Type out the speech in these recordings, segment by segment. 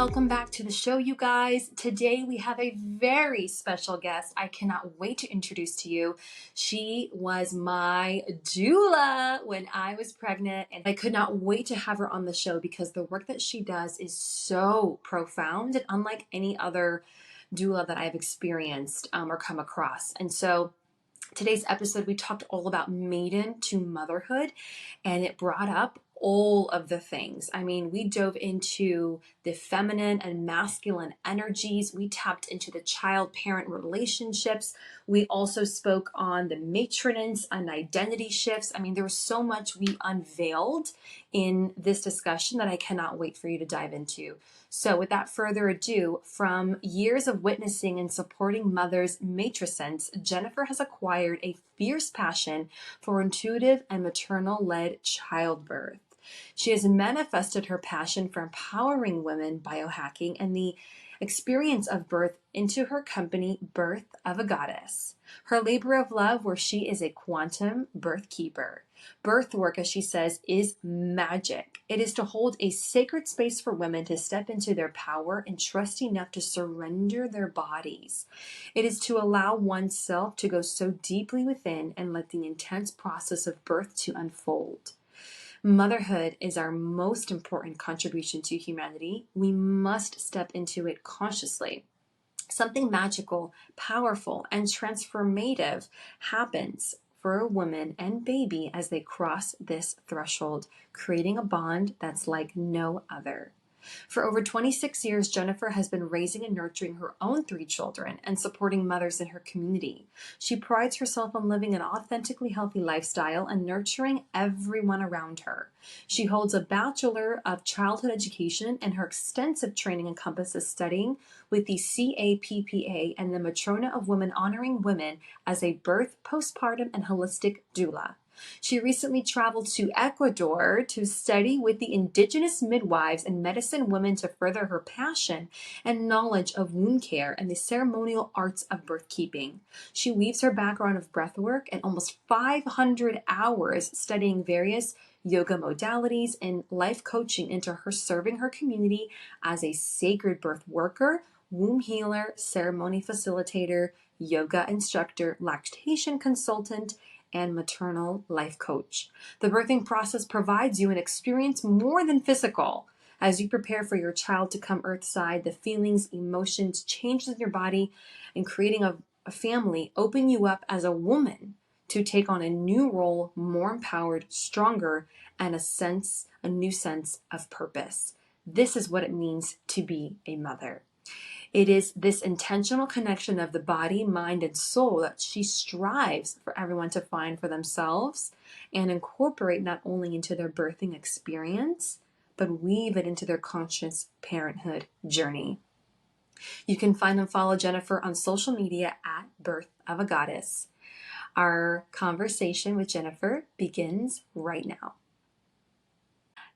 welcome back to the show, you guys. Today we have a very special guest I cannot wait to introduce to you. She was my doula when I was pregnant, and I could not wait to have her on the show because the work that she does is so profound and unlike any other doula that I've experienced or come across. And so today's episode, we talked all about Maiden to motherhood, and it brought up all of the things. I mean, we dove into the feminine and masculine energies. We tapped into the child-parent relationships. We also spoke on the matronance and identity shifts. I mean, there was so much we unveiled in this discussion that I cannot wait for you to dive into. So without further ado, from years of witnessing and supporting mothers' Matrescense, Jennifer has acquired a fierce passion for intuitive and maternal-led childbirth. She has manifested her passion for empowering women biohacking and the experience of birth into her company, Birth of a Goddess. Her labor of love, where she is a quantum birth keeper. Birth work, as she says, is magic. It is to hold a sacred space for women to step into their power and trust enough to surrender their bodies. It is to allow oneself to go so deeply within and let the intense process of birth to unfold. Motherhood is our most important contribution to humanity. We must step into it consciously. Something magical, powerful, and transformative happens for a woman and baby as they cross this threshold, creating a bond that's like no other. For over 26 years, Jennifer has been raising and nurturing her own 3 children and supporting mothers in her community. She prides herself on living an authentically healthy lifestyle and nurturing everyone around her. She holds a Bachelor of Childhood Education, and her extensive training encompasses studying with the CAPPA and the Matrona of Women, honoring women as a birth, postpartum, and holistic doula. She recently traveled to Ecuador to study with the indigenous midwives and medicine women to further her passion and knowledge of wound care and the ceremonial arts of birth keeping. She weaves her background of breathwork and almost 500 hours studying various yoga modalities and life coaching into her serving her community as a sacred birth worker, womb healer, ceremony facilitator, yoga instructor, lactation consultant, and maternal life coach. The birthing process provides you an experience more than physical. As you prepare for your child to come earthside, the feelings, emotions, changes in your body, and creating a family open you up as a woman to take on a new role, more empowered, stronger, and a new sense of purpose. This is what it means to be a mother. It is this intentional connection of the body, mind, and soul that she strives for everyone to find for themselves and incorporate not only into their birthing experience, but weave it into their conscious parenthood journey. You can find and follow Jennifer on social media at Birth of a Goddess. Our conversation with Jennifer begins right now.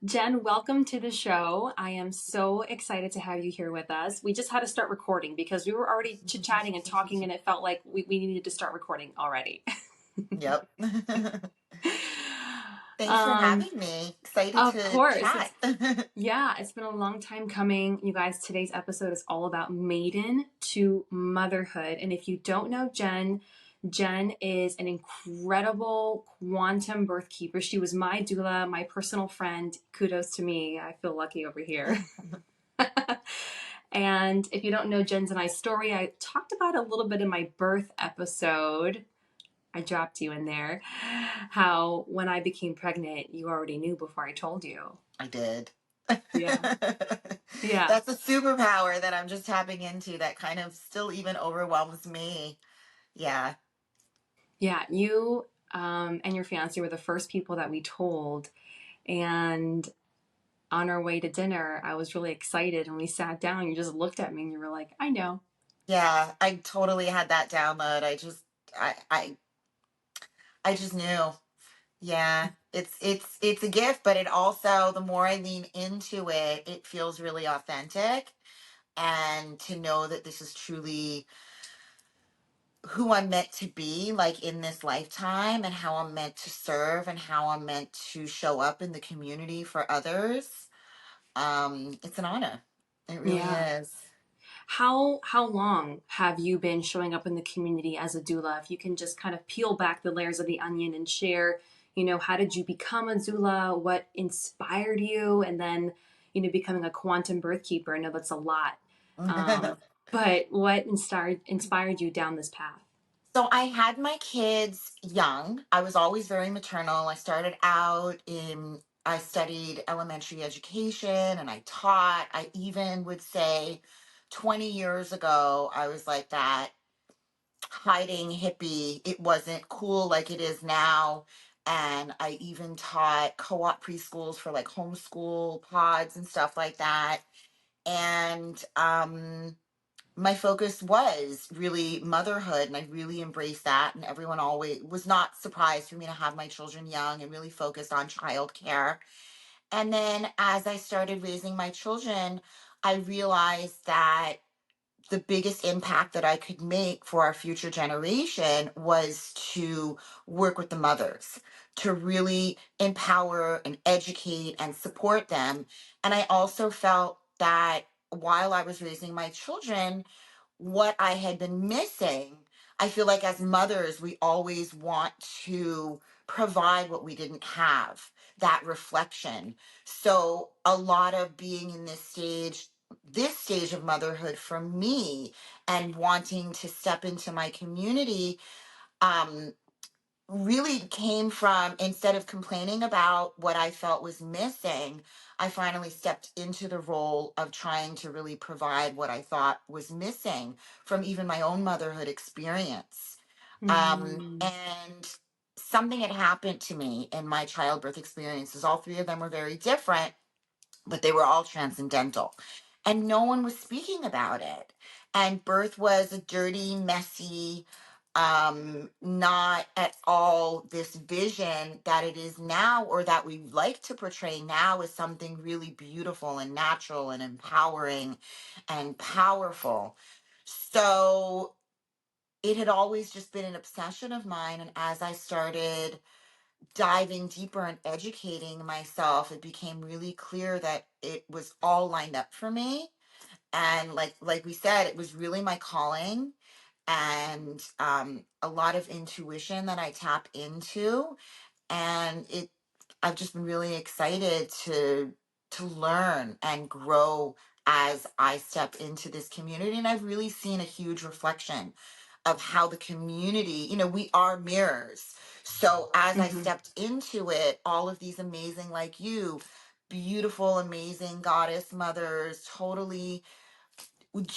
Jen, welcome to the show. I am so excited to have you here with us. We just had to start recording because we were already chit-chatting and talking, and it felt like we needed to start recording already. Yep. Thanks for having me. Excited Of to course. chat. It's been a long time coming. You guys, today's episode is all about Maiden to motherhood. And if you don't know Jen is an incredible quantum birth keeper. She was my doula, my personal friend. Kudos to me. I feel lucky over here. And if you don't know Jen's and I's story, I talked about it a little bit in my birth episode. I dropped you in there. How when I became pregnant, you already knew before I told you. I did. Yeah. Yeah. That's a superpower that I'm just tapping into that kind of still even overwhelms me. Yeah. Yeah. You and your fiance were the first people that we told. And on our way to dinner, I was really excited. And we sat down, you just looked at me and you were like, I know. Yeah, I totally had that download. I just knew. Yeah. It's a gift, but it also, the more I lean into it, it feels really authentic. And to know that this is truly who I'm meant to be, like in this lifetime, and how I'm meant to serve and how I'm meant to show up in the community for others. It's an honor. It really Yeah. is. How long have you been showing up in the community as a doula? If you can just kind of peel back the layers of the onion and share, how did you become a doula? What inspired you? And then, becoming a quantum birth keeper. I know that's a lot. But what inspired you down this path? So I had my kids young. I was always very maternal. I started out I studied elementary education and I taught. I even would say 20 years ago, I was like that hiding hippie. It wasn't cool like it is now. And I even taught co op preschools for like homeschool pods and stuff like that. And my focus was really motherhood, and I really embraced that. And everyone always was not surprised for me to have my children young and really focused on childcare. And then as I started raising my children, I realized that the biggest impact that I could make for our future generation was to work with the mothers, to really empower and educate and support them. And I also felt that while I was raising my children, what I had been missing, I feel like as mothers, we always want to provide what we didn't have, that reflection. So a lot of being in this stage of motherhood for me and wanting to step into my community, um, really came from, instead of complaining about what I felt was missing, I finally stepped into the role of trying to really provide what I thought was missing from even my own motherhood experience. Mm, And something had happened to me in my childbirth experiences. All three of them were very different, but they were all transcendental. And no one was speaking about it. And birth was a dirty, messy, not at all this vision that it is now, or that we like to portray now as something really beautiful and natural and empowering and powerful. So it had always just been an obsession of mine. And as I started diving deeper and educating myself, it became really clear that it was all lined up for me. And like we said, it was really my calling, and a lot of intuition that I tap into. And I've just been really excited to learn and grow as I step into this community. And I've really seen a huge reflection of how the community, we are mirrors. So as I mhm. stepped into it, all of these amazing, like you, beautiful, amazing goddess mothers, totally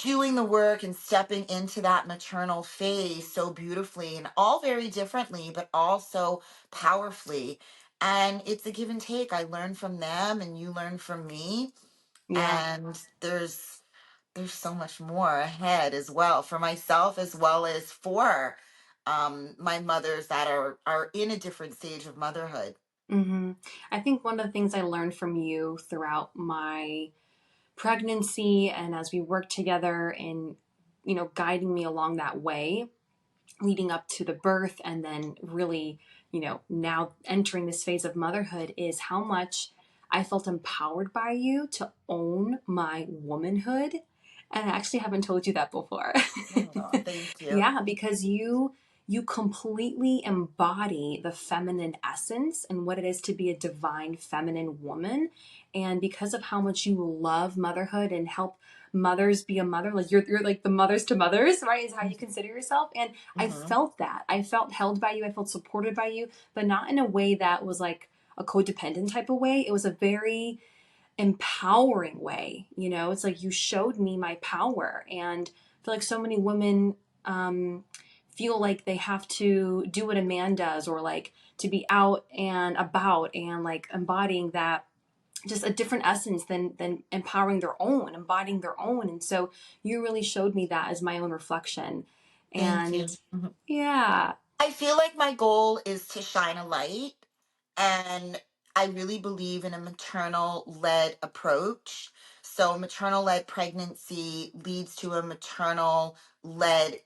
doing the work and stepping into that maternal phase so beautifully, and all very differently, but also powerfully. And it's a give and take. I learn from them and you learn from me. Yeah. And there's so much more ahead as well for myself, as well as for my mothers that are in a different stage of motherhood. I think one of the things I learned from you throughout my pregnancy and as we worked together in, guiding me along that way, leading up to the birth and then really, now entering this phase of motherhood, is how much I felt empowered by you to own my womanhood. And I actually haven't told you that before. Oh, thank you. Yeah, because you completely embody the feminine essence and what it is to be a divine feminine woman. And because of how much you love motherhood and help mothers be a mother, like you're like the mothers to mothers, right, is how you consider yourself. And I Hmm. felt that, I felt held by you, I felt supported by you, but not in a way that was like a codependent type of way. It was a very empowering way. It's like you showed me my power. And I feel like so many women um, feel like they have to do what a man does, or like to be out and about and like embodying that, just a different essence than empowering their own, embodying their own. And so you really showed me that as my own reflection. Thank you. And yeah. I feel like my goal is to shine a light, and I really believe in a maternal led approach. So, maternal led pregnancy leads to a maternal led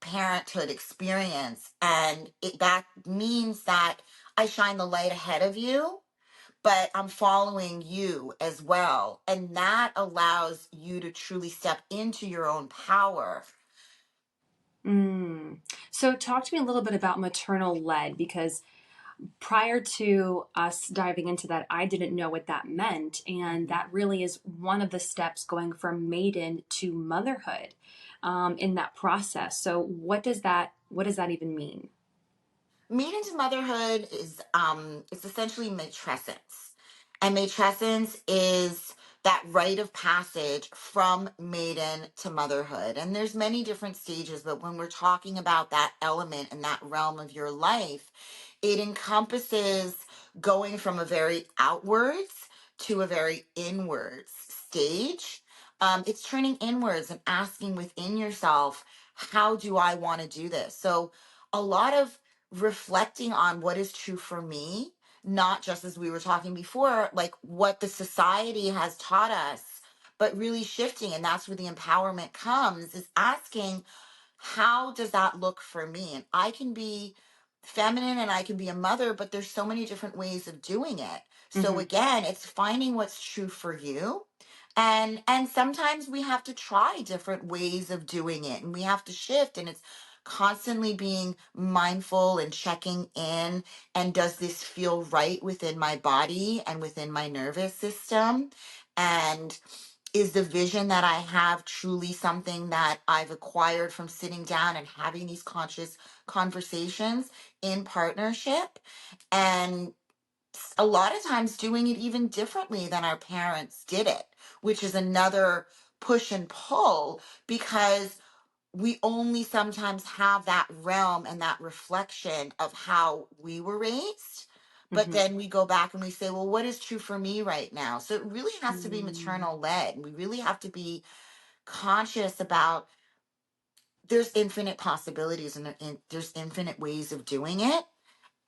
parenthood experience. And that means that I shine the light ahead of you, but I'm following you as well. And that allows you to truly step into your own power. Mm. So talk to me a little bit about maternal led, because prior to us diving into that, I didn't know what that meant. And Mhm. that really is one of the steps going from maiden to motherhood, in that process. So what does that even mean? Maiden to motherhood is it's essentially matrescence. And matrescence is that rite of passage from maiden to motherhood. And there's many different stages, but when we're talking about that element and that realm of your life, it encompasses going from a very outwards to a very inwards stage. It's turning inwards and asking within yourself, how do I want to do this? So a lot of reflecting on what is true for me, not just as we were talking before, like what the society has taught us, but really shifting. And that's where the empowerment comes, is asking, how does that look for me? And I can be feminine and I can be a mother, but there's so many different ways of doing it. So Mm-hmm. again, it's finding what's true for you. And sometimes we have to try different ways of doing it, and we have to shift, and it's constantly being mindful and checking in, and does this feel right within my body and within my nervous system? And is the vision that I have truly something that I've acquired from sitting down and having these conscious conversations in partnership? And a lot of times doing it even differently than our parents did it, which is another push and pull, because we only sometimes have that realm and that reflection of how we were raised. But Mm-hmm. then we go back and we say, well, what is true for me right now? So it really has to be Mm. maternal led. We really have to be conscious about, there's infinite possibilities, and there's infinite ways of doing it.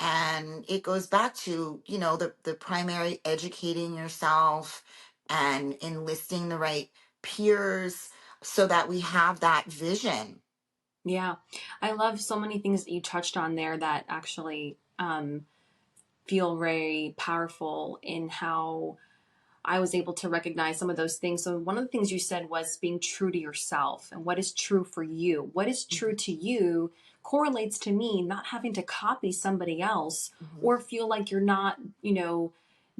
And it goes back to, the primary educating yourself and enlisting the right peers so that we have that vision. Yeah, I love so many things that you touched on there that actually feel very powerful in how I was able to recognize some of those things. So, one of the things you said was being true to yourself and what is true for you. What is true Mhm, to you correlates to me not having to copy somebody else mhm, or feel like you're not,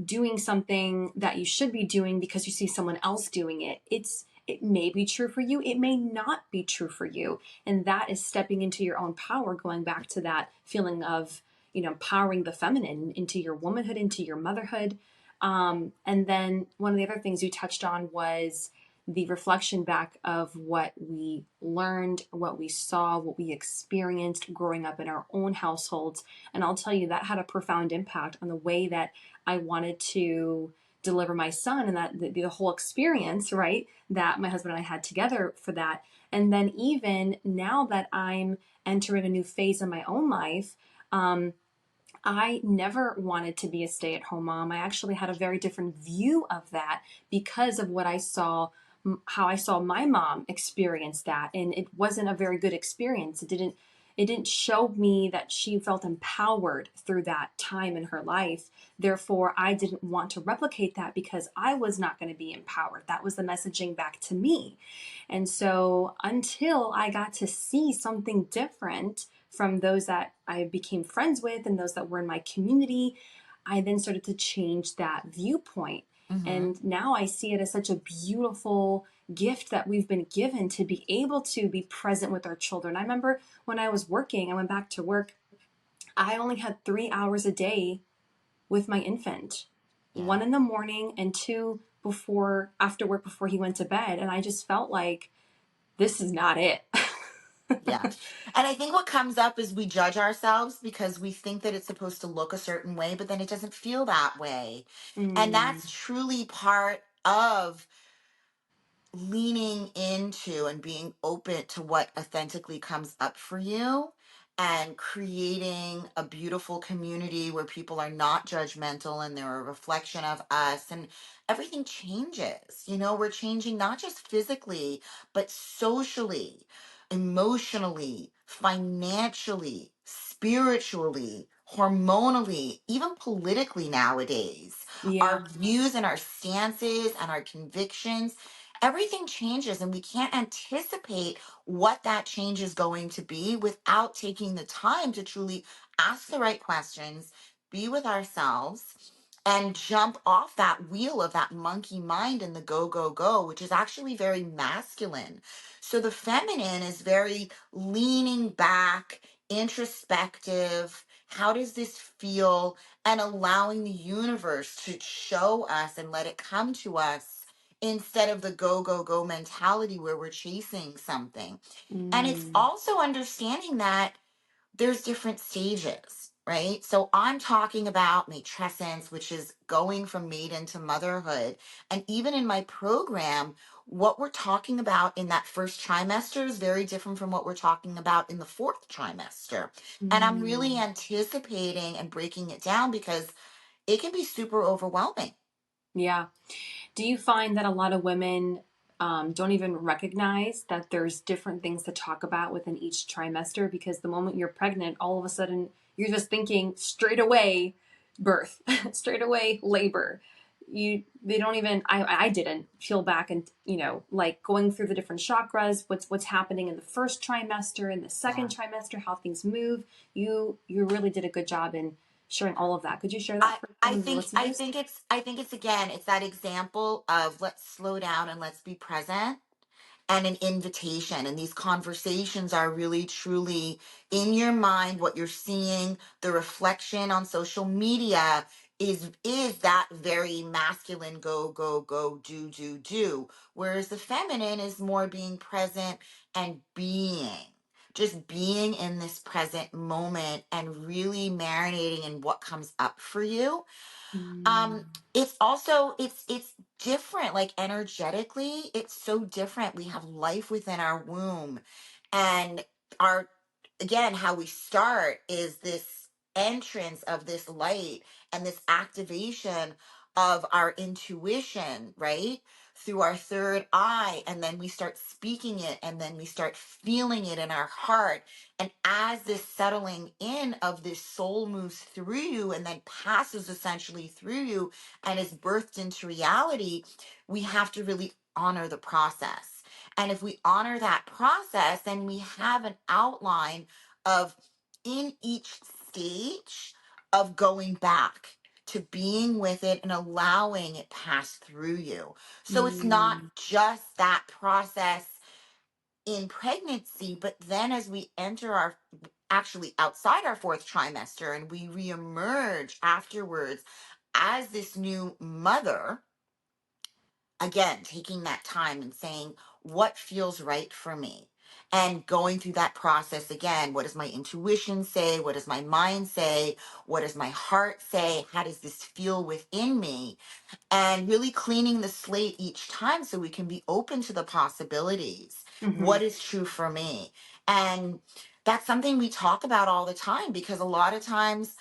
doing something that you should be doing because you see someone else doing it. It may be true for you, it may not be true for you. And that is stepping into your own power, going back to that feeling of, empowering the feminine into your womanhood, into your motherhood. And then one of the other things you touched on was the reflection back of what we learned, what we saw, what we experienced growing up in our own households. And I'll tell you, that had a profound impact on the way that I wanted to deliver my son, and that the whole experience, right, that my husband and I had together for that. And then even now that I'm entering a new phase in my own life, um, I never wanted to be a stay at home mom. I actually had a very different view of that because of what I saw, how I saw my mom experience that. And it wasn't a very good experience. It didn't show me that she felt empowered through that time in her life. Therefore, I didn't want to replicate that because I was not going to be empowered. That was the messaging back to me. And so until I got to see something different from those that I became friends with and those that were in my community, I then started to change that viewpoint. mhm. And now I see it as such a beautiful gift that we've been given to be able to be present with our children. I remember when I was working, I went back to work, I only had 3 hours a day with my infant, Yeah. one in the morning and two before, after work, before he went to bed. And I just felt like this is not it. Yeah. And I think what comes up is we judge ourselves because we think that it's supposed to look a certain way, but then it doesn't feel that way. And Mm, that's truly part of leaning into and being open to what authentically comes up for you, and creating a beautiful community where people are not judgmental and they're a reflection of us, and everything changes. We're changing not just physically, but socially, emotionally, financially, spiritually, hormonally, even politically nowadays. Yeah. Our views and our stances and our convictions, everything changes, and we can't anticipate what that change is going to be without taking the time to truly ask the right questions, be with ourselves, and jump off that wheel of that monkey mind and the go, go, go, which is actually very masculine. So the feminine is very leaning back, introspective. How does this feel? And allowing the universe to show us and let it come to us instead of the go, go, go mentality where we're chasing something. And it's Mm. also understanding that there's different stages, right? So I'm talking about matrescence, which is going from maiden to motherhood. And even in my program, what we're talking about in that first trimester is very different from what we're talking about in the fourth trimester. And I'm really Mm. anticipating and breaking it down because it can be super overwhelming. Yeah. Do you find that a lot of women don't even recognize that there's different things to talk about within each trimester? Because the moment you're pregnant, all of a sudden you're just thinking straight away birth, straight away labor. They don't even I didn't feel back and like going through the different chakras, what's happening in the first trimester, in the second Yeah. trimester, how things move. You really did a good job in sharing all of that. Could you share that I for some I of the think I listeners? think it's again, it's that example of let's slow down and let's be present, and an invitation. And these conversations are really truly in your mind, what you're seeing, the reflection on social media is that very masculine go, go, go, do, do, do. Whereas the feminine is more being present and being. Just being in this present moment and really marinating in what comes up for you. Mm. um it's also it's different, like energetically it's so different. We have life within our womb, and our, again, how we start is this entrance of this light and this activation of our intuition, right, through our third eye, and then we start speaking it, and then we start feeling it in our heart. And as this settling in of this soul moves through you and then passes essentially through you and is birthed into reality, we have to really honor the process. And if we honor that process, then we have an outline of in each stage of going back to being with it and allowing it pass through you. So it's not Mm. just that process in pregnancy, but then as we enter our, actually outside our fourth trimester, and we reemerge afterwards as this new mother, again, taking that time and saying, what feels right for me? And going through that process again. What does my intuition say? What does my mind say? What does my heart say? How does this feel within me? And really cleaning the slate each time so we can be open to the possibilities. Hmm. What is true for me? And that's something we talk about all the time, because a lot of times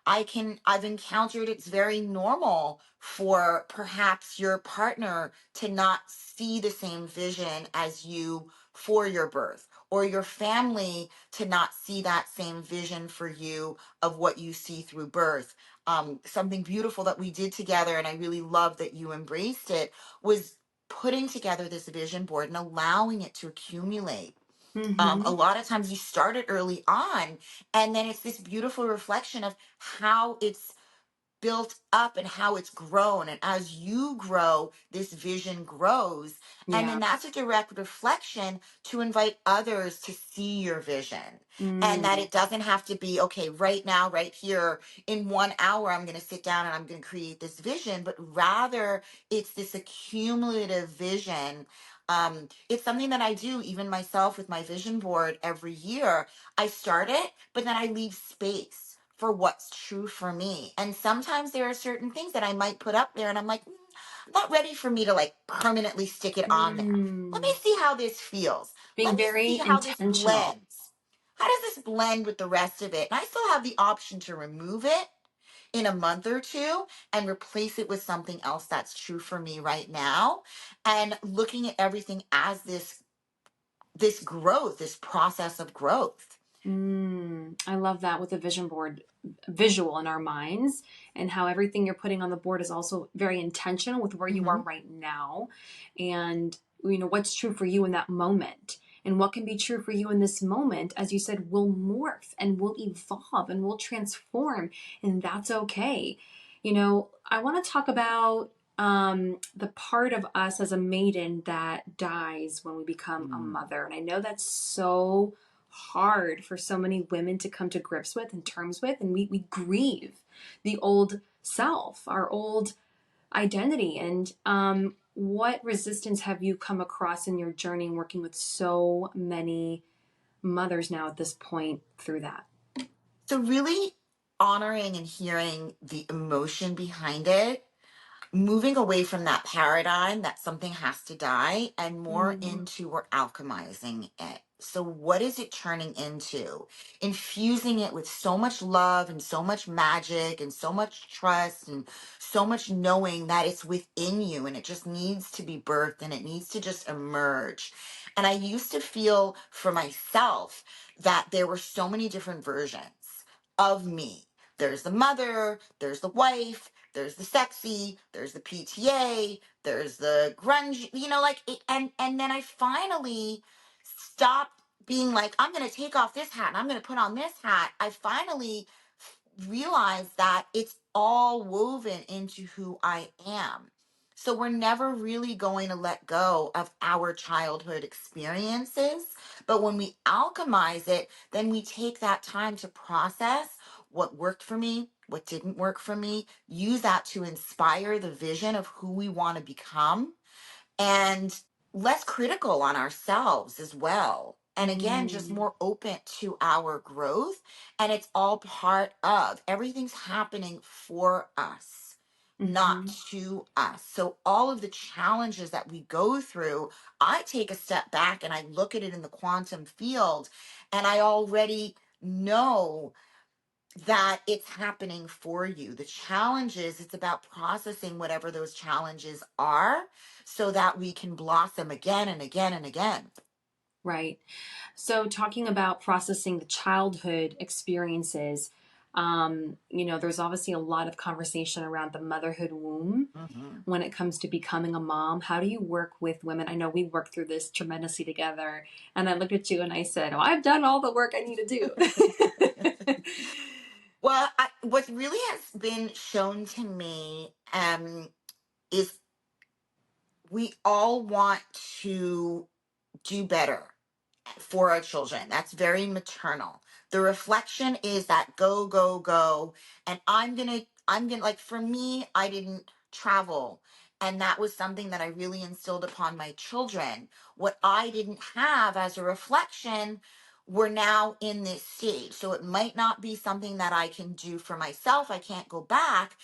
I've encountered it's very normal for perhaps your partner to not see the same vision as you for your birth, or your family to not see that same vision for you of what you see through birth. Something beautiful that we did together, and I really love that you embraced it, was putting together this vision board and allowing it to accumulate. A Hmm. lot of times you start it early on, and then it's this beautiful reflection of how it's built up and how it's grown. And as you grow, this vision grows. And then Yeah. that's a direct reflection to invite others to see your vision. And that Mm. it doesn't have to be, okay, right now, right here, in 1 hour, I'm going to sit down and I'm going to create this vision, but rather it's this accumulative vision. It's something that I do even myself with my vision board every year. I start it, but then I leave space for what's true for me. And sometimes there are certain things that I might put up there and I'm like, not ready for me to like permanently stick it on there. Let me Mm. see how this feels. Being Let me see very how this intentional. blends. How does this blend with the rest of it? And I still have the option to remove it in a month or two and replace it with something else that's true for me right now. And looking at everything as this growth, this process of growth. I love that with a vision board visual in our minds, and how everything you're putting on the board is also very intentional with where you are Hmm. right now, and what's true for you in that moment, and what can be true for you in this moment, as you said, will morph and will evolve and will transform, and that's okay. I want to talk about the part of us as a maiden that dies when we become a Mm. mother, and I know that's so hard for so many women to come to grips with and terms with, and we grieve the old self, our old identity. And what resistance have you come across in your journey working with so many mothers now at this point through that? So really honoring and hearing the emotion behind it, moving away from that paradigm that something has to die and more Mm, into we're alchemizing it. So, what is it turning into? Infusing it with so much love and so much magic and so much trust and so much knowing that it's within you and it just needs to be birthed and it needs to just emerge. And I used to feel for myself that there were so many different versions of me. There's the mother, there's the wife, there's the sexy, there's the PTA, there's the grunge, and then I finally stopped being like, I'm going to take off this hat and I'm going to put on this hat. I finally realized that it's all woven into who I am. So we're never really going to let go of our childhood experiences. But when we alchemize it, then we take that time to process what worked for me, what didn't work for me, use that to inspire the vision of who we want to become, and less critical on ourselves as well. And again, just mm, more open to our growth. And it's all part of everything's happening for us, not mm-hmm. to us. So, all of the challenges that we go through, I take a step back and I look at it in the quantum field, and I already know that it's happening for you. The challenge is it's about processing whatever those challenges are so that we can blossom again and again and again. Right. So, talking about processing the childhood experiences, there's obviously a lot of conversation around the motherhood womb Hmm. when it comes to becoming a mom. How do you work with women? I know we worked through this tremendously together. And I looked at you and I said, "Oh, I've done all the work I need to do." Well, what really has been shown to me is we all want to do better for our children. That's very maternal. The reflection is that go, go, go. And I'm gonna, like for me, I didn't travel. And that was something that I really instilled upon my children. What I didn't have as a reflection, we're now in this stage. So it might not be something that I can do for myself. I can't go back.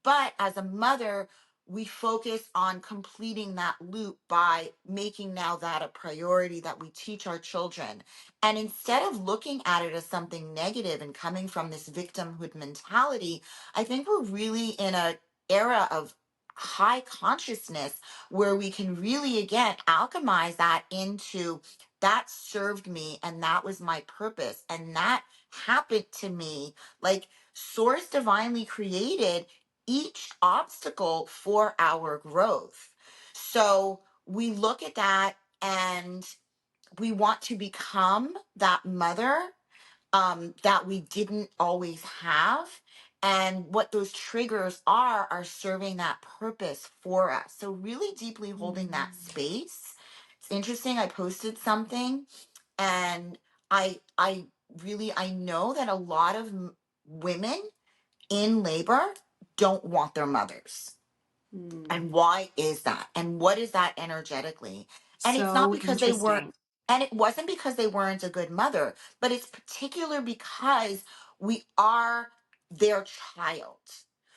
But as a mother, we focus on completing that loop by making now that a priority that we teach our children. And instead of looking at it as something negative and coming from this victimhood mentality, I think we're really in a era of high consciousness where we can really again alchemize that into that served me and that was my purpose and that happened to me, like source divinely created each obstacle for our growth. So we look at that and we want to become that mother that we didn't always have. And what those triggers are serving that purpose for us. So, really deeply holding that Mm, space. It's interesting. I posted something and I really, I know that a lot of women in labor don't want their mothers. mm. And why is that? And what is that energetically? And it's not So because they weren't, interesting. and it wasn't because they weren't a good mother, but it's particular because we are their child.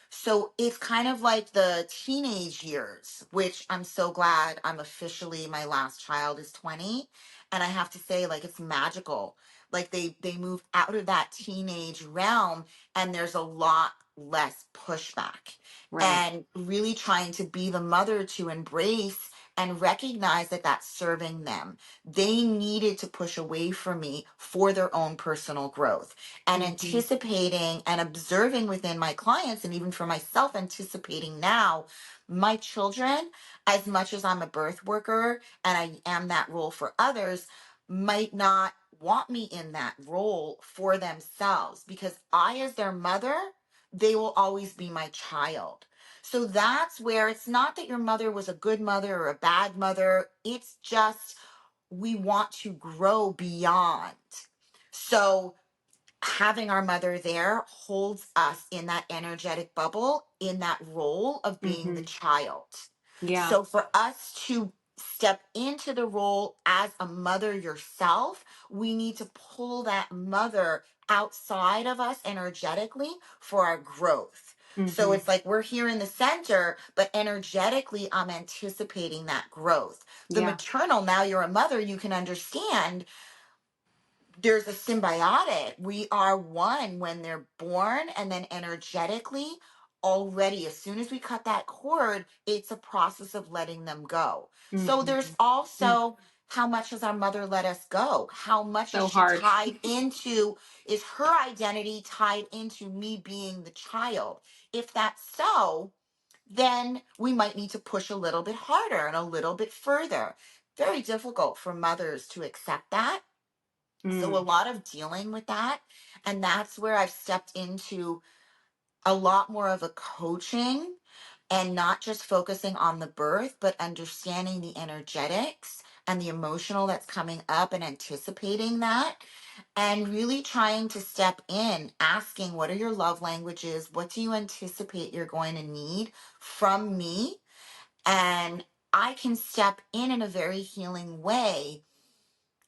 So it's kind of like the teenage years, which I'm so glad I'm officially, my last child is 20. And I have to say, like, it's magical. Like they move out of that teenage realm and there's a lot less pushback Right. and really trying to be the mother to embrace and recognize that that's serving them. They needed to push away from me for their own personal growth, and Mm-hmm. anticipating and observing within my clients, and even for myself, anticipating now my children, as much as I'm a birth worker and I am that role for others, might not want me in that role for themselves, because I, as their mother, they will always be my child. So that's where it's not that your mother was a good mother or a bad mother. It's just we want to grow beyond. So having our mother there holds us in that energetic bubble, in that role of being the Mm-hmm. child. Yeah. So for us to step into the role as a mother yourself, we need to pull that mother outside of us energetically for our growth. So Mm-hmm. it's like we're here in the center, but energetically, I'm anticipating that growth. The Yeah. maternal, now you're a mother, you can understand there's a symbiotic. We are one when they're born, and then energetically, already, as soon as we cut that cord, it's a process of letting them go. So there's Mm-hmm. also how much does our mother let us go? How much is So she hard. tied into, is her identity tied into me being the child? If that's so, then we might need to push a little bit harder and a little bit further. Very difficult for mothers to accept that, so a Mm. lot of dealing with that. And that's where I've stepped into a lot more of a coaching, and not just focusing on the birth, but understanding the energetics and the emotional that's coming up and anticipating that. And really trying to step in, asking, what are your love languages? What do you anticipate you're going to need from me? And I can step in a very healing way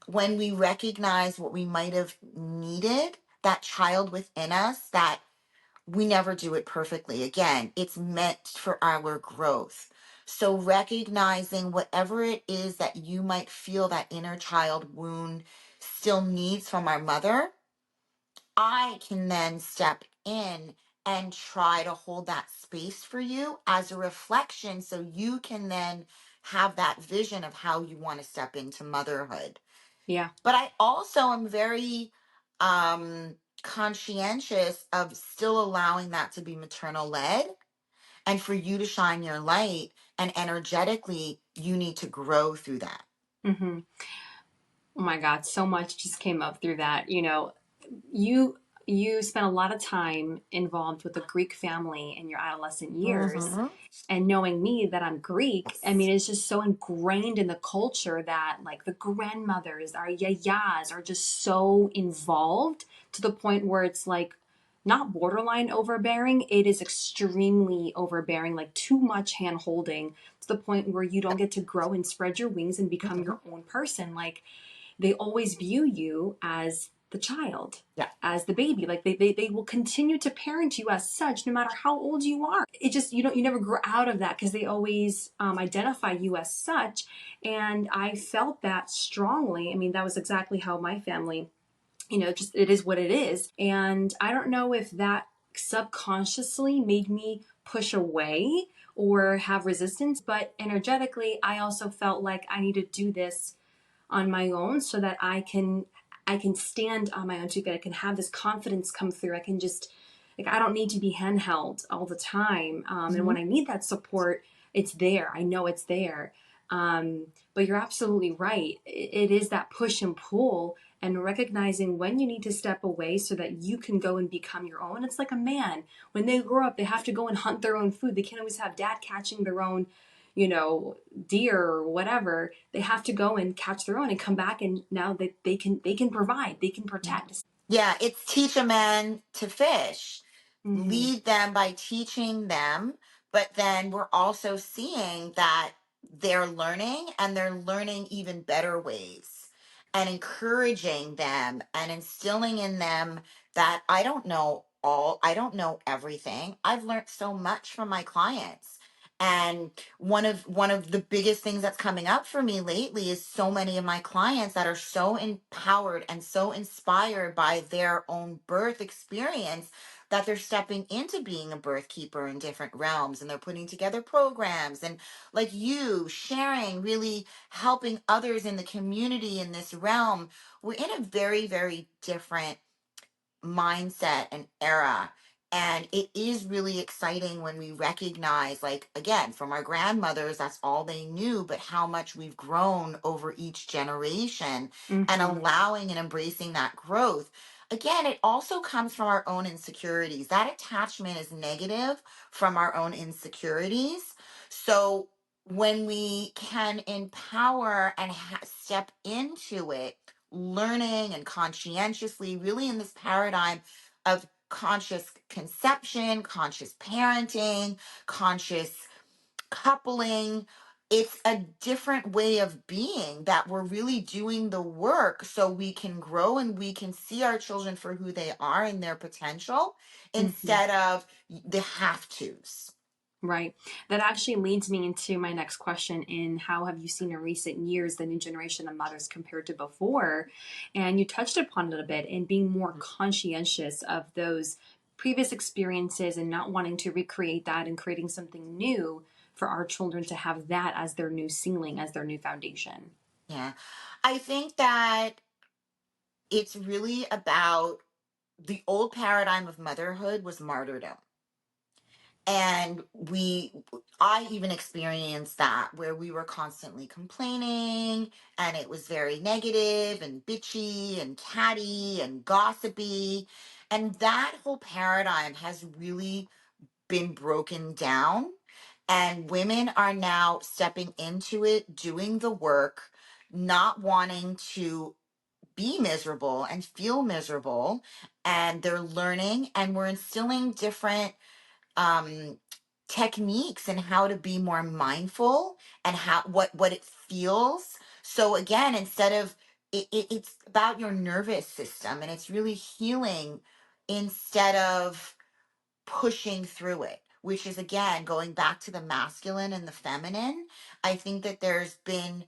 when we recognize what we might have needed, that child within us, that we never do it perfectly. Again, it's meant for our growth. So recognizing whatever it is that you might feel that inner child wound still needs from our mother, I can then step in and try to hold that space for you as a reflection, so you can then have that vision of how you want to step into motherhood. Yeah. But I also am very um conscientious of still allowing that to be maternal led, and for you to shine your light, and energetically you need to grow through that. Mm-hmm. Oh my God, so much just came up through that. You you spent a lot of time involved with the Greek family in your adolescent years. Mm-hmm. And knowing me that I'm Greek, I mean, it's just so ingrained in the culture that like the grandmothers, our yayas are just so involved to the point where it's like not borderline overbearing, it is extremely overbearing, like too much hand holding to the point where you don't get to grow and spread your wings and become Mm-hmm. your own person. Like they always view you as the child, Yeah. as the baby. Like they will continue to parent you as such no matter how old you are. It just you never grow out of that because they always identify you as such. And I felt that strongly. I mean, that was exactly how my family, just it is what it is. And I don't know if that subconsciously made me push away or have resistance, but energetically I also felt like I need to do this on my own so that I can stand on my own too. I can have this confidence come through. I can just like I don't need to be handheld all the time. And Mm-hmm. when I need that support, it's there. I know it's there. But you're absolutely right. It is that push and pull and recognizing when you need to step away so that you can go and become your own. It's like a man. When they grow up, they have to go and hunt their own food. They can't always have dad catching their own, deer or whatever. They have to go and catch their own and come back, and now that they can provide, they can protect. Yeah, it's teach a man to fish. Mm-hmm. Lead them by teaching them, but then we're also seeing that they're learning, and they're learning even better ways, and encouraging them and instilling in them that I don't know everything. I've learned so much from my clients. And one of the biggest things that's coming up for me lately is so many of my clients that are so empowered and so inspired by their own birth experience, that they're stepping into being a birth keeper in different realms, and they're putting together programs, and like you sharing, really helping others in the community in this realm. We're in a very, very different mindset and era. And it is really exciting when we recognize, like, again, from our grandmothers, that's all they knew, but how much we've grown over each generation and Mm-hmm. allowing and embracing that growth. Again, it also comes from our own insecurities. That attachment is negative from our own insecurities. So when we can empower and step into it, learning and conscientiously, really in this paradigm of conscious conception, conscious parenting, conscious coupling. It's a different way of being that we're really doing the work so we can grow and we can see our children for who they are and their potential Mm-hmm. instead of the have tos. Right. That actually leads me into my next question in how have you seen in recent years the new generation of mothers compared to before? And you touched upon it a bit in being more conscientious of those previous experiences and not wanting to recreate that and creating something new for our children to have that as their new ceiling, as their new foundation. Yeah. I think that it's really about the old paradigm of motherhood was martyrdom. And I even experienced that where we were constantly complaining and it was very negative and bitchy and catty and gossipy. And that whole paradigm has really been broken down. And women are now stepping into it, doing the work, not wanting to be miserable and feel miserable. And they're learning, and we're instilling different um techniques and how to be more mindful and how what it feels. So again, instead of it's about your nervous system, and it's really healing instead of pushing through it, which is again going back to the masculine and the feminine. I think that there's been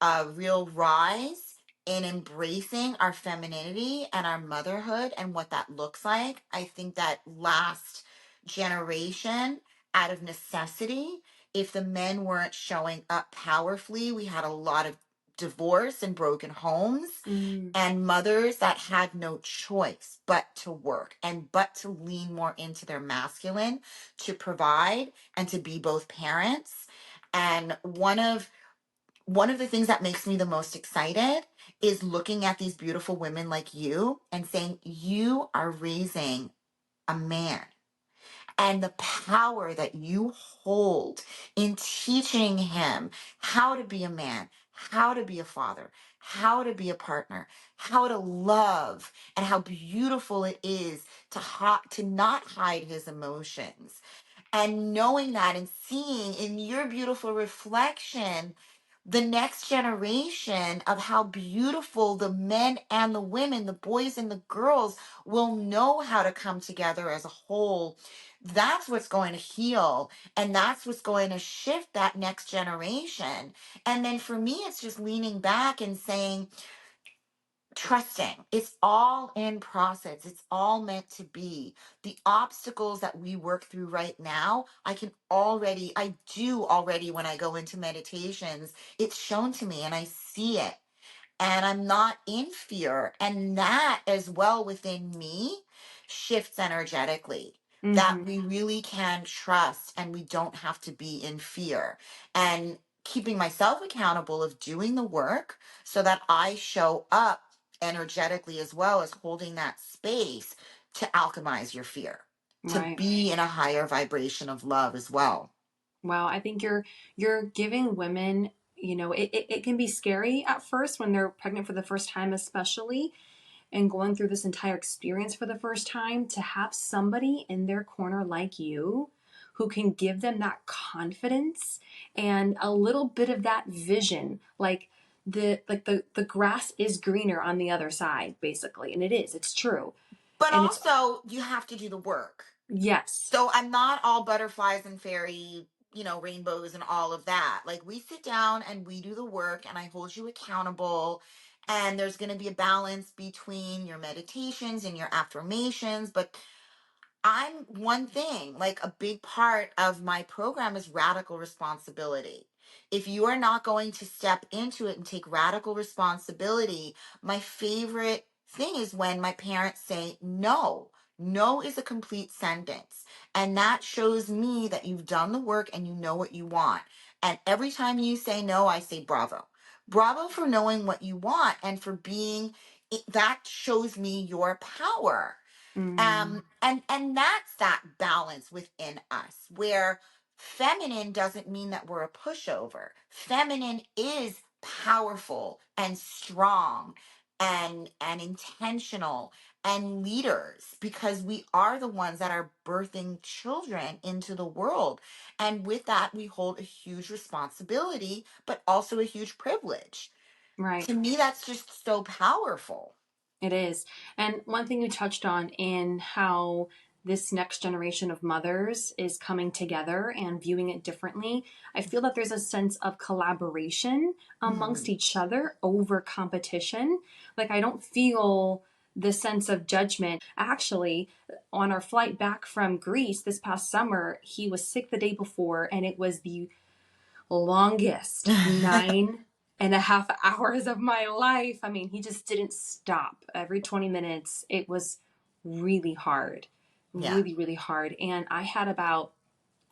a real rise in embracing our femininity and our motherhood and what that looks like. I think that last generation, out of necessity, if the men weren't showing up powerfully, we had a lot of divorce and broken homes Mm, and mothers that had no choice but to work and but to lean more into their masculine to provide and to be both parents. And one of the things that makes me the most excited is looking at these beautiful women like you and saying, you are raising a man. And the power that you hold in teaching him how to be a man, how to be a father, how to be a partner, how to love, and how beautiful it is to not hide his emotions, and knowing that and seeing in your beautiful reflection the next generation of how beautiful the men and the women, the boys and the girls will know how to come together as a whole. That's what's going to heal, and that's what's going to shift that next generation. And then for me, it's just leaning back and saying, trusting, it's all in process, it's all meant to be. The obstacles that we work through right now, I do already when I go into meditations, it's shown to me and I see it, and I'm not in fear. And that as well within me shifts energetically. That mm-hmm. we really can trust and we don't have to be in fear. And keeping myself accountable of doing the work so that I show up energetically as well as holding that space to alchemize your fear, to Right. be in a higher vibration of love as well. Wow, I think you're giving women, it can be scary at first when they're pregnant for the first time, especially, and going through this entire experience for the first time, to have somebody in their corner like you who can give them that confidence and a little bit of that vision, like the grass is greener on the other side, basically. And it's true. But And it's also, you have to do the work. yes. So I'm not all butterflies and fairy, rainbows and all of that. Like, we sit down and we do the work and I hold you accountable. And there's going to be a balance between your meditations and your affirmations. But I'm one thing, like a big part of my program is radical responsibility. If you are not going to step into it and take radical responsibility, my favorite thing is when my parents say no. No is a complete sentence. And that shows me that you've done the work and you know what you want. And every time you say no, I say bravo. Bravo for knowing what you want and for being, that shows me your power. Mm, And that's that balance within us where feminine doesn't mean that we're a pushover. Feminine is powerful and strong and intentional and leaders, because we are the ones that are birthing children into the world, and with that we hold a huge responsibility but also a huge privilege. right. To me, that's just so powerful. It is. And one thing you touched on in how this next generation of mothers is coming together and viewing it differently, I feel that there's a sense of collaboration amongst Mhm. each other over competition. Like, I don't feel the sense of judgment. Actually, on our flight back from Greece this past summer, he was sick the day before, and it was the longest 9.5 hours of my life. I mean, he just didn't stop. Every 20 minutes, it was really hard, Yeah. really, really hard. And I had about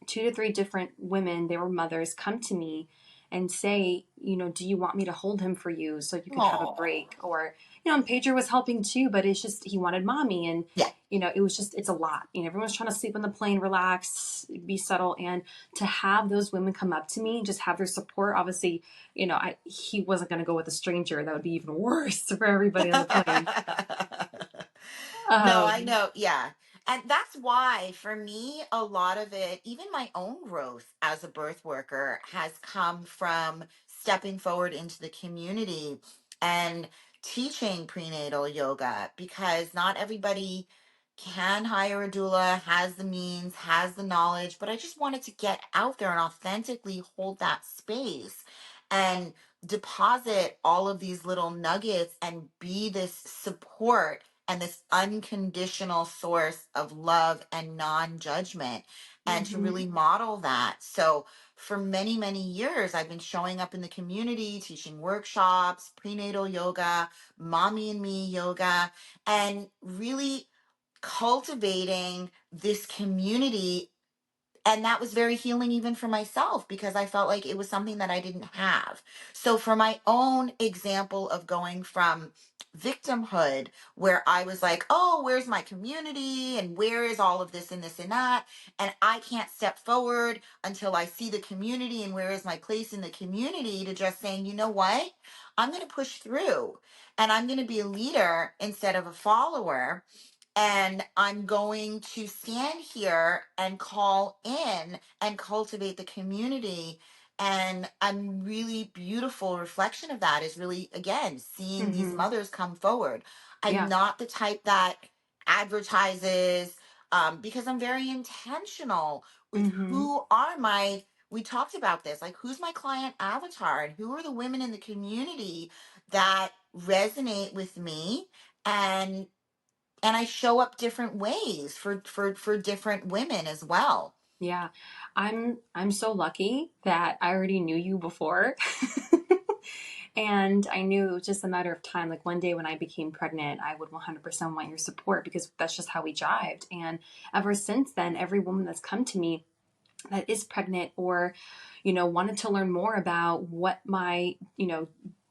2 to 3 different women, they were mothers, come to me and say, do you want me to hold him for you so you can have a Oh. break? Or, and Pager was helping too, but it's just, he wanted mommy. And, Yeah. it was just, it's a lot. Everyone's trying to sleep on the plane, relax, be subtle. And to have those women come up to me and just have their support, obviously, he wasn't going to go with a stranger. That would be even worse for everybody on the plane. No, I Um, know. Yeah. And that's why, for me, a lot of it, even my own growth as a birth worker, has come from stepping forward into the community and teaching prenatal yoga, because not everybody can hire a doula, has the means, has the knowledge. But I just wanted to get out there and authentically hold that space and deposit all of these little nuggets and be this support and this unconditional source of love and non-judgment, and to mhm, really model that. So for many, many years, I've been showing up in the community, teaching workshops, prenatal yoga, mommy and me yoga, and really cultivating this community. And that was very healing even for myself, because I felt like it was something that I didn't have. So for my own example of going from victimhood, where I was like, oh, where's my community and where is all of this and this and that, and I can't step forward until I see the community and where is my place in the community, to just saying, you know what, I'm going to push through and I'm going to be a leader instead of a follower, and I'm going to stand here and call in and cultivate the community. And a really beautiful reflection of that is really, again, seeing these mhm. mothers come forward. I'm Yeah. not the type that advertises, because I'm very intentional with Mhm. who are my, we talked about this, like who's my client avatar and who are the women in the community that resonate with me. And I show up different ways for different women as well. Yeah. I'm so lucky that I already knew you before. And I knew it was just a matter of time. Like one day when I became pregnant, I would 100% want your support because that's just how we jived. And ever since then, every woman that's come to me that is pregnant or, wanted to learn more about what my,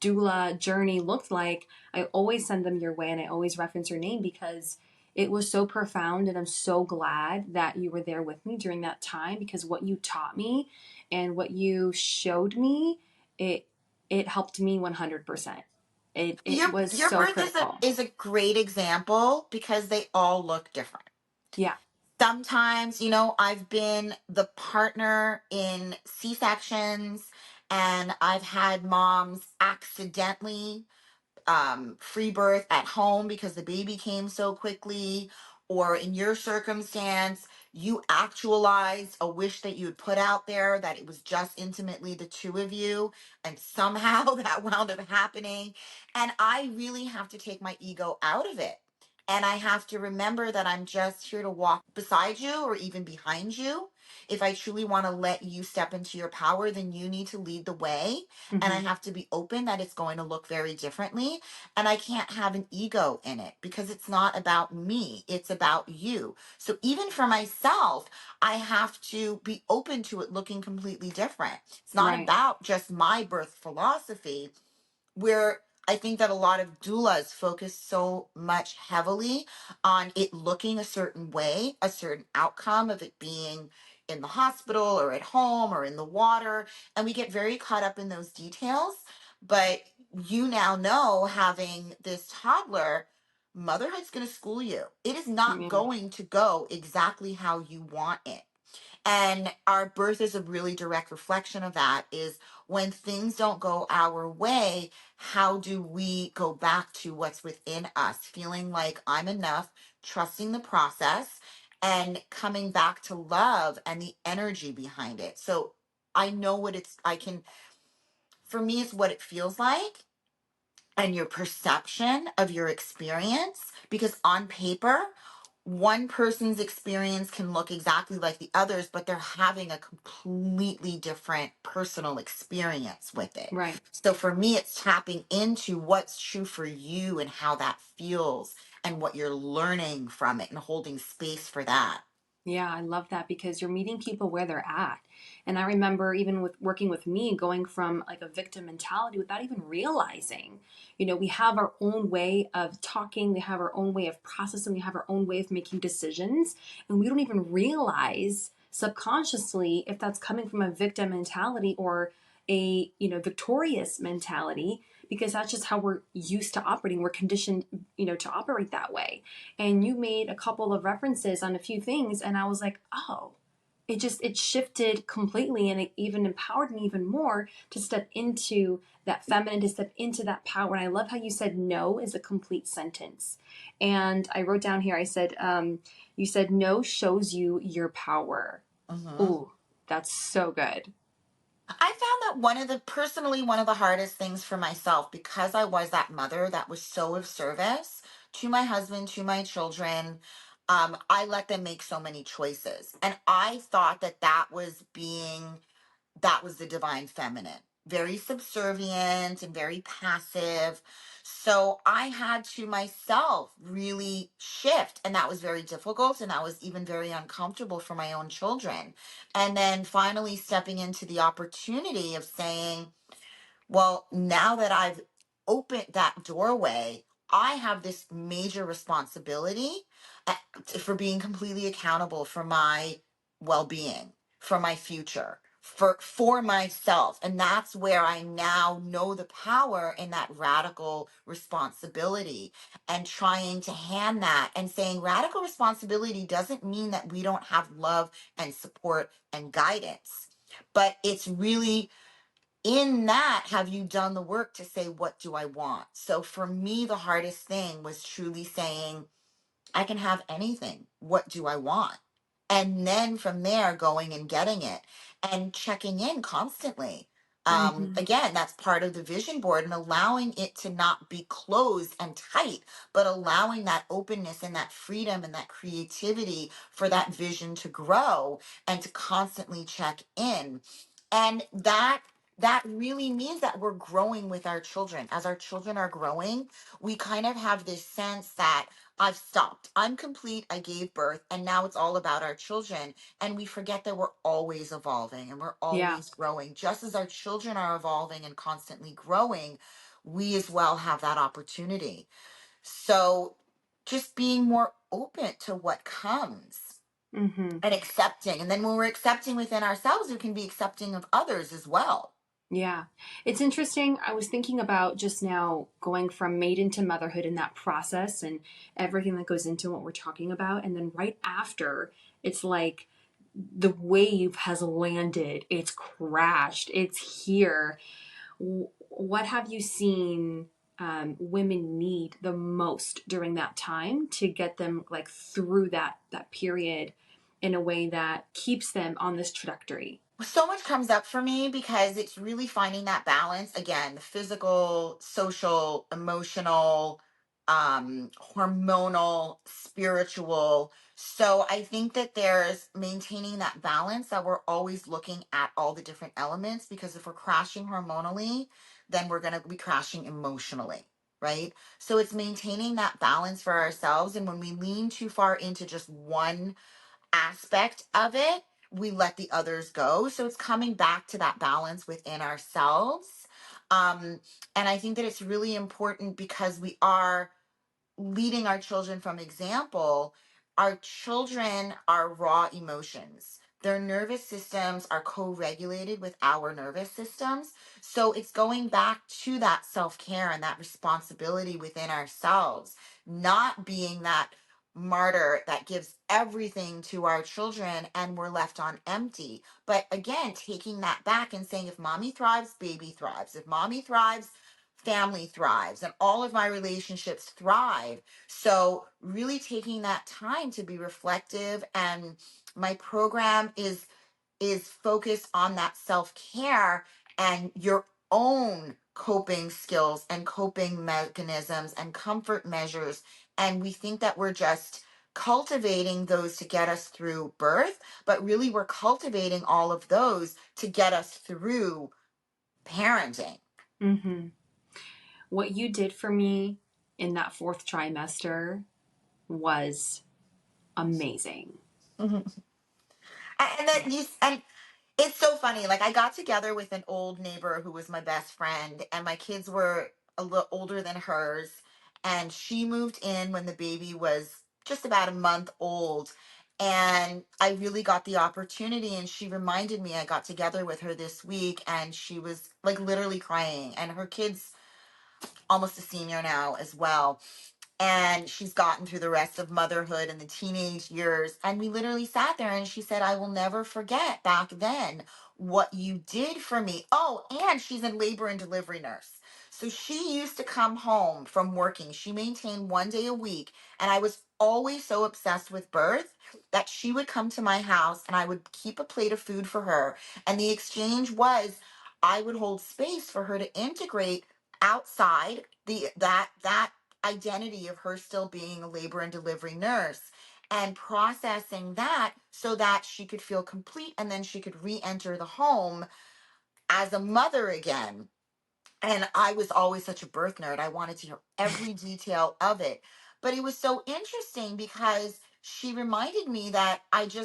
doula journey looked like, I always send them your way and I always reference your name because it was so profound. And I'm so glad that you were there with me during that time because what you taught me and what you showed me, it, it helped me 100%. It was Your so birth critical. is a great example because they all look different. Yeah. Sometimes, I've been the partner in C-sections, and I've had moms accidentally free birth at home because the baby came so quickly, or in your circumstance, you actualized a wish that you had put out there that it was just intimately the two of you, and somehow that wound up happening. And I really have to take my ego out of it And I have to remember that I'm just here to walk beside you or even behind you. If I truly want to let you step into your power, then you need to lead the way. And I Hmm. have to be open that it's going to look very differently. And I can't have an ego in it because it's not about me, it's about you. So even for myself, I have to be open to it looking completely different. It's not Right. about just my birth philosophy, where I think that a lot of doulas focus so much heavily on it looking a certain way, a certain outcome of it being in the hospital or at home or in the water. And we get very caught up in those details. But you now know, having this toddler, motherhood's going to school you. It is not Yeah. going to go exactly how you want it. And our birth is a really direct reflection of that. Is when things don't go our way, how do we go back to what's within us, feeling like I'm enough, trusting the process, and coming back to love and the energy behind it. So I know what I can, for me, it's what it feels like and your perception of your experience, because on paper one person's experience can look exactly like the others, but they're having a completely different personal experience with it. Right. So for me, it's tapping into what's true for you and how that feels and what you're learning from it and holding space for that. Yeah, I love that because you're meeting people where they're at. And I remember even with working with me, going from like a victim mentality without even realizing, we have our own way of talking, we have our own way of processing, we have our own way of making decisions. And we don't even realize subconsciously if that's coming from a victim mentality or a, victorious mentality, because that's just how we're used to operating. We're conditioned, to operate that way. And you made a couple of references on a few things, and I was like, oh, it shifted completely, and it even empowered me even more to step into that feminine, to step into that power. And I love how you said no is a complete sentence. And I wrote down here, I said, you said no shows you your power. Mhm. Ooh, that's so good. I found that personally, one of the hardest things for myself, because I was that mother that was so of service to my husband, to my children, I let them make so many choices. And I thought that that was the divine feminine, very subservient and very passive. So I had to myself really shift, and that was very difficult. And that was even very uncomfortable for my own children. And then finally stepping into the opportunity of saying, well, now that I've opened that doorway, I have this major responsibility for being completely accountable for my well-being, for my future, for myself. And that's where I now know the power in that radical responsibility, and trying to hand that and saying radical responsibility doesn't mean that we don't have love and support and guidance. But it's really, in that, have you done the work to say, what do I want? So for me, the hardest thing was truly saying, I can have anything. What do I want? And then from there, going and getting it and checking in constantly. Mm-hmm. Again, that's part of the vision board, and allowing it to not be closed and tight, but allowing that openness and that freedom and that creativity for that vision to grow and to constantly check in. And that really means that we're growing with our children. As our children are growing, we kind of have this sense that I've stopped. I'm complete. I gave birth, and now it's all about our children. And we forget that we're always evolving and we're Yeah. always growing. Just as our children are evolving and constantly growing, we as well have that opportunity. So just being more open to what comes Mm-hmm. and accepting. And then when we're accepting within ourselves, we can be accepting of others as well. Yeah. It's interesting. I was thinking about just now going from maiden to motherhood in that process and everything that goes into what we're talking about. And then right after, it's like the wave has landed, it's crashed, it's here. What have you seen women need the most during that time to get them like through that period in a way that keeps them on this trajectory? So much comes up for me because it's really finding that balance, again, the physical, social, emotional, hormonal, spiritual. So I think that there's maintaining that balance, that we're always looking at all the different elements, because if we're crashing hormonally, then we're going to be crashing emotionally, right? So it's maintaining that balance for ourselves. And when we lean too far into just one aspect of it, we let the others go. So it's coming back to that balance within ourselves. Um, and I think that it's really important, because we are leading our children from example. Our children are raw emotions. Their nervous systems are co regulated with our nervous systems. So it's going back to that self care and that responsibility within ourselves, not being that martyr that gives everything to our children and we're left on empty. But again, taking that back and saying, if mommy thrives, baby thrives. If mommy thrives, family thrives, and all of my relationships thrive. So really taking that time to be reflective, and my program is focused on that self-care and your own coping skills and coping mechanisms and comfort measures. And we think that we're just cultivating those to get us through birth, but really we're cultivating all of those to get us through parenting. Mm-hmm. What you did for me in that fourth trimester was amazing. Mhm. And then and it's so funny. Like, I got together with an old neighbor who was my best friend, and my kids were a little older than hers. And she moved in when the baby was just about a month old. And I really got the opportunity. And she reminded me, I got together with her this week, and she was like literally crying. And her kid's almost a senior now as well, and she's gotten through the rest of motherhood and the teenage years. And we literally sat there, and she said, I will never forget back then what you did for me. Oh, and she's a labor and delivery nurse. So she used to come home from working. She maintained 1 day a week. And I was always so obsessed with birth that she would come to my house and I would keep a plate of food for her. And the exchange was, I would hold space for her to integrate outside that identity of her still being a labor and delivery nurse, and processing that so that she could feel complete, and then she could re-enter the home as a mother again. And I was always such a birth nerd. I wanted to know every detail of it. But it was so interesting because she reminded me that That's who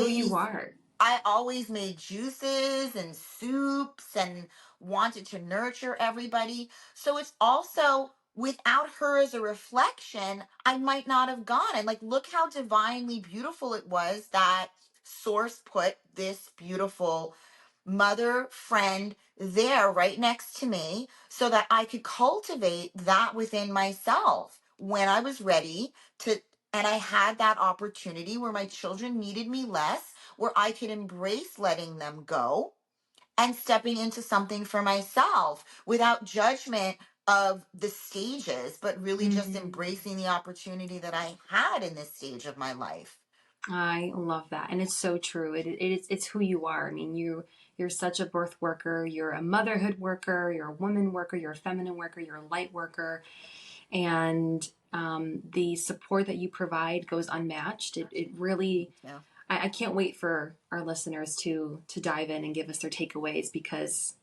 you always are. I always made juices and soups and wanted to nurture everybody. So it's also, without her as a reflection, I might not have gone. And like, look how divinely beautiful it was that Source put this beautiful mother friend there right next to me so that I could cultivate that within myself when I was ready to. And I had that opportunity where my children needed me less, where I could embrace letting them go and stepping into something for myself without judgment of the stages, but really just Mm-hmm. embracing the opportunity that I had in this stage of my life. I love that, and it's so true. It's who you are. I mean, you're such a birth worker. You're a motherhood worker. You're a woman worker. You're a feminine worker. You're a light worker, and the support that you provide goes unmatched. It really. Yeah. I can't wait for our listeners to dive in and give us their takeaways, because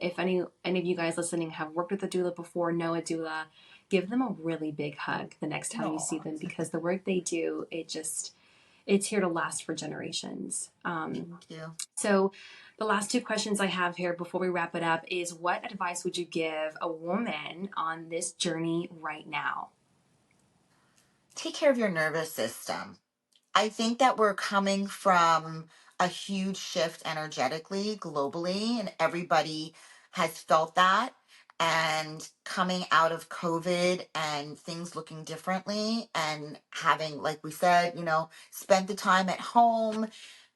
if any of you guys listening have worked with a doula before, know a doula, give them a really big hug the next time you see No. them, because the work they do, it's here to last for generations. Thank you. So, the last two questions I have here before we wrap it up is, what advice would you give a woman on this journey right now? Take care of your nervous system. I think that we're coming from a huge shift energetically, globally, and everybody has felt that. And coming out of COVID and things looking differently, and having, like we said, spent the time at home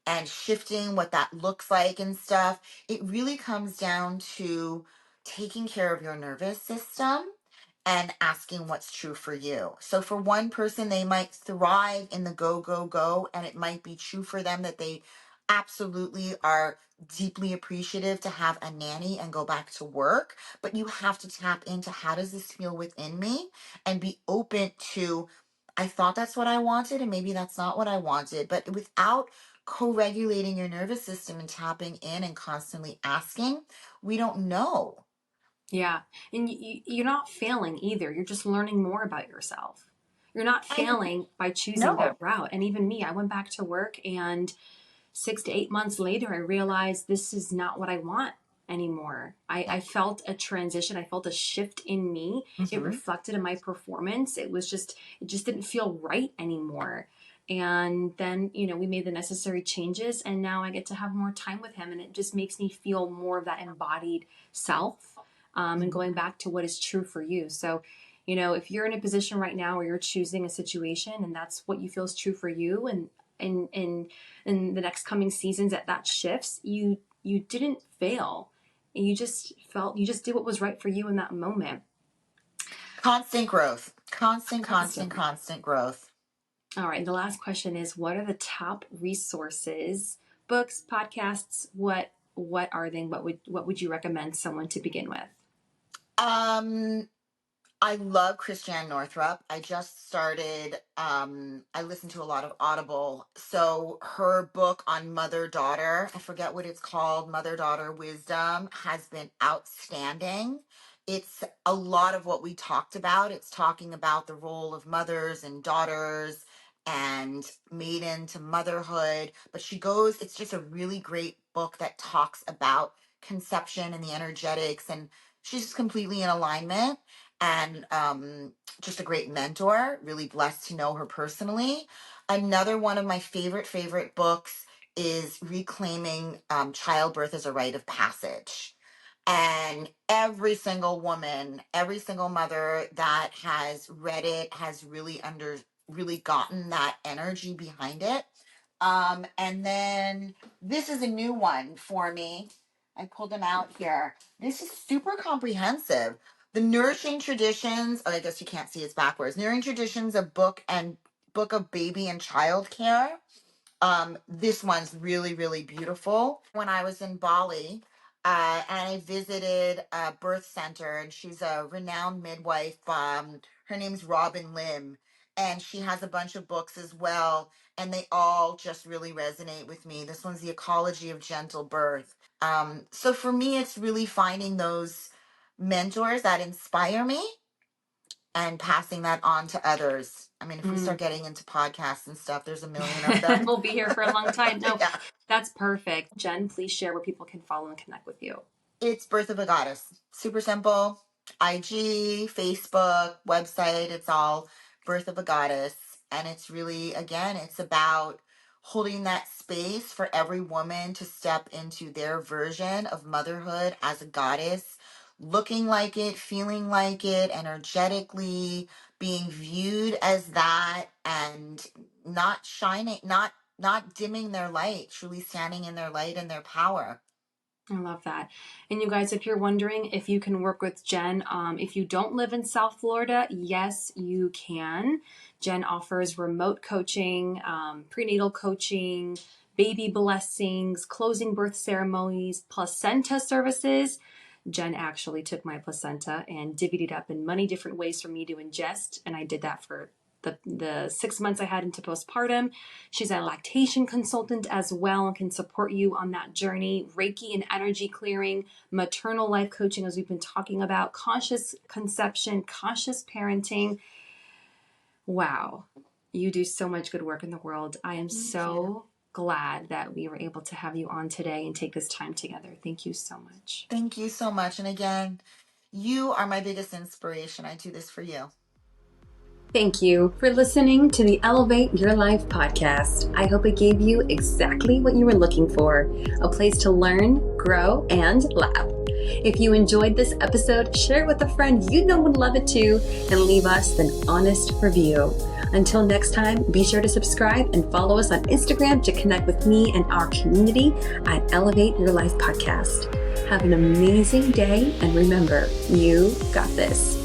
and shifting what that looks like and stuff, it really comes down to taking care of your nervous system and asking what's true for you. So for one person, they might thrive in the go, go, go, and it might be true for them that they absolutely are deeply appreciative to have a nanny and go back to work, but you have to tap into how does this feel within me and be open to, I thought that's what I wanted and maybe that's not what I wanted, but without co-regulating your nervous system and tapping in and constantly asking, we don't know. Yeah. And you're not failing either. You're just learning more about yourself. You're not And failing by choosing that no. route. And even me, I went back to work, and 6 to 8 months later, I realized this is not what I want anymore. Yeah. I felt a transition. I felt a shift in me. It Mm-hmm. reflected in my performance. It just didn't feel right anymore. And then, we made the necessary changes, and now I get to have more time with him. And it just makes me feel more of that embodied self, and Mm-hmm. going back to what is true for you. So, if you're in a position right now where you're choosing a situation and that's what you feel is true for you, and in the next coming seasons that shifts, you didn't fail. You just did what was right for you in that moment. Constant growth. Constant, constant, Constantly. constant growth. All right. The last question is, what are the top resources, books, podcasts? What are they? What would you recommend someone to begin with? Um, I love Christiane Northrup. I just started, I listen to a lot of Audible. So her book on mother daughter, I forget what it's called, Mother Daughter Wisdom, has been outstanding. It's a lot of what we talked about. It's talking about the role of mothers and daughters and maiden to motherhood. But it's just a really great book that talks about conception and the energetics. And she's just completely in alignment and just a great mentor. Really blessed to know her personally. Another one of my favorite books is Reclaiming Childbirth as a Rite of Passage. And every single woman, every single mother that has read it has really gotten that energy behind it. And then this is a new one for me. I pulled them out here. This is super comprehensive. The Nourishing Traditions, oh, I guess you can't see it's backwards. Nourishing Traditions, a book of baby and child care. This one's really beautiful. When I was in Bali, and I visited a birth center, and she's a renowned midwife. Her name's Robin Lim, and she has a bunch of books as well, and they all just really resonate with me. This one's The Ecology of Gentle Birth. So for me, it's really finding those mentors that inspire me and passing that on to others. I mean, if we start getting into podcasts and stuff, there's a million of them. We'll be here for a long time. No, Yeah. that's perfect. Jen, please share where people can follow and connect with you. It's Birth of a Goddess. Super simple. IG, Facebook, website, it's all Birth of a Goddess. And it's really, again, it's about holding that space for every woman to step into their version of motherhood as a goddess, looking like it, feeling like it, energetically being viewed as that, and not shining, not dimming their light, truly standing in their light and their power. I love that. And you guys, if you're wondering if you can work with Jen, if you don't live in South Florida, yes, you can. Jen offers remote coaching, prenatal coaching, baby blessings, closing birth ceremonies, placenta services. Jen actually took my placenta and divvied it up in many different ways for me to ingest. And I did that for the 6 months I had into postpartum. She's a lactation consultant as well and can support you on that journey. Reiki and energy clearing, maternal life coaching, as we've been talking about, conscious conception, conscious parenting. Wow, you do so much good work in the world. I am so glad that we were able to have you on today and take this time together. Thank you so much. Thank you so much. And again, you are my biggest inspiration. I do this for you. Thank you for listening to the Elevate Your Life podcast. I hope it gave you exactly what you were looking for, a place to learn, grow, and laugh. If you enjoyed this episode, share it with a friend you know would love it too, and leave us an honest review. Until next time, be sure to subscribe and follow us on Instagram to connect with me and our community at Elevate Your Life Podcast. Have an amazing day, and remember, you got this.